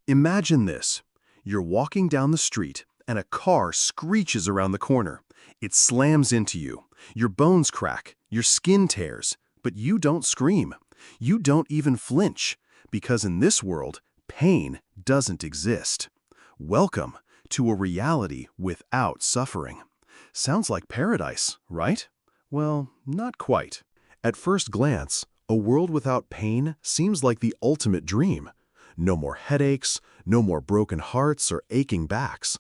Imagine this. You're walking down the street, and a car screeches around the corner. It slams into you. Your bones crack, your skin tears, but you don't scream. You don't even flinch, because in this world, pain doesn't exist. Welcome to a reality without suffering. Sounds like paradise, right? Well, not quite. At first glance, a world without pain seems like the ultimate dream. No more headaches, no more broken hearts or aching backs.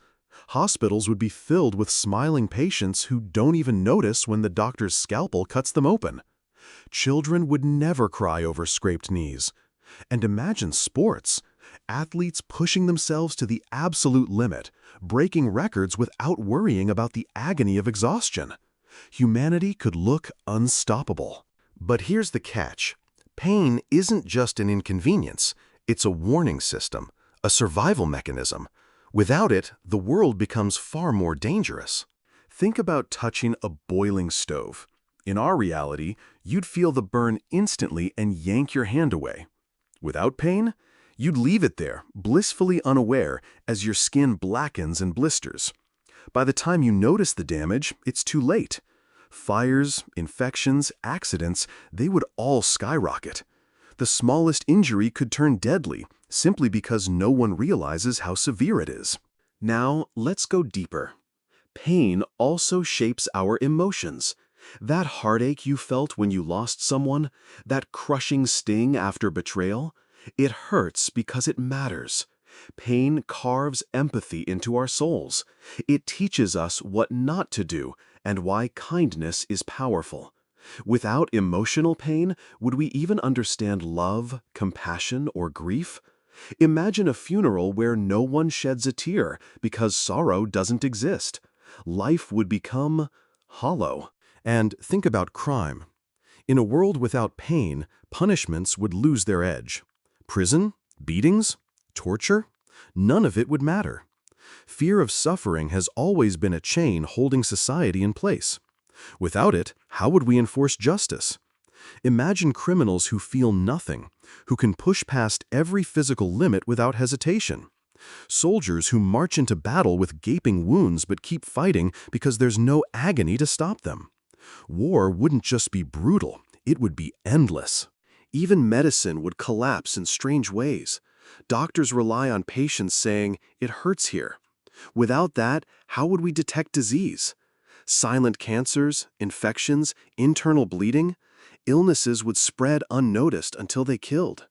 Hospitals would be filled with smiling patients who don't even notice when the doctor's scalpel cuts them open. Children would never cry over scraped knees. And imagine sports. Athletes pushing themselves to the absolute limit, breaking records without worrying about the agony of exhaustion. Humanity could look unstoppable. But here's the catch. Pain isn't just an inconvenience. It's a warning system, a survival mechanism. Without it, the world becomes far more dangerous. Think about touching a boiling stove. In our reality, you'd feel the burn instantly and yank your hand away. Without pain, you'd leave it there, blissfully unaware, as your skin blackens and blisters. By the time you notice the damage, it's too late. Fires, infections, accidents, they would all skyrocket. The smallest injury could turn deadly, simply because no one realizes how severe it is. Now, let's go deeper. Pain also shapes our emotions. That heartache you felt when you lost someone, that crushing sting after betrayal, it hurts because it matters. Pain carves empathy into our souls. It teaches us what not to do and why kindness is powerful. Without emotional pain, would we even understand love, compassion, or grief? Imagine a funeral where no one sheds a tear because sorrow doesn't exist. Life would become hollow. And think about crime. In a world without pain, punishments would lose their edge. Prison, beatings, torture, none of it would matter. Fear of suffering has always been a chain holding society in place. Without it, how would we enforce justice? Imagine criminals who feel nothing, who can push past every physical limit without hesitation. Soldiers who march into battle with gaping wounds but keep fighting because there's no agony to stop them. War wouldn't just be brutal, it would be endless. Even medicine would collapse in strange ways. Doctors rely on patients saying, "It hurts here." Without that, how would we detect disease? Silent cancers, infections, internal bleeding, illnesses would spread unnoticed until they killed.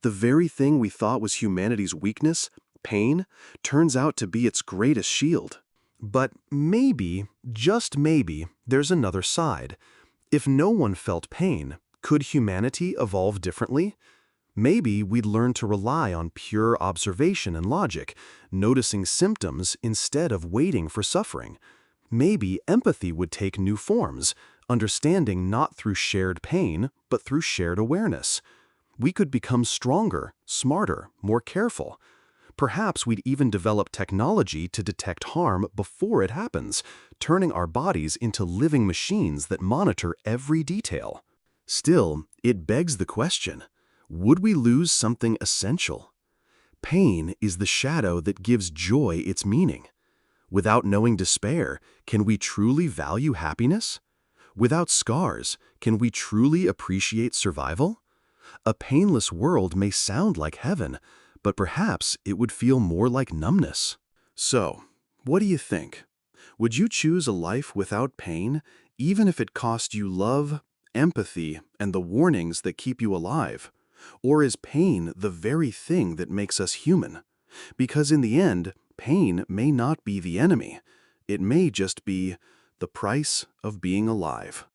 The very thing we thought was humanity's weakness, pain, turns out to be its greatest shield. But maybe, just maybe, there's another side. If no one felt pain, could humanity evolve differently? Maybe we'd learn to rely on pure observation and logic, noticing symptoms instead of waiting for suffering. Maybe empathy would take new forms, understanding not through shared pain, but through shared awareness. We could become stronger, smarter, more careful. Perhaps we'd even develop technology to detect harm before it happens, turning our bodies into living machines that monitor every detail. Still, it begs the question, would we lose something essential? Pain is the shadow that gives joy its meaning. Without knowing despair, can we truly value happiness? Without scars, can we truly appreciate survival? A painless world may sound like heaven, but perhaps it would feel more like numbness. So, what do you think? Would you choose a life without pain, even if it cost you love, empathy, and the warnings that keep you alive? Or is pain the very thing that makes us human? Because in the end, pain may not be the enemy. It may just be the price of being alive.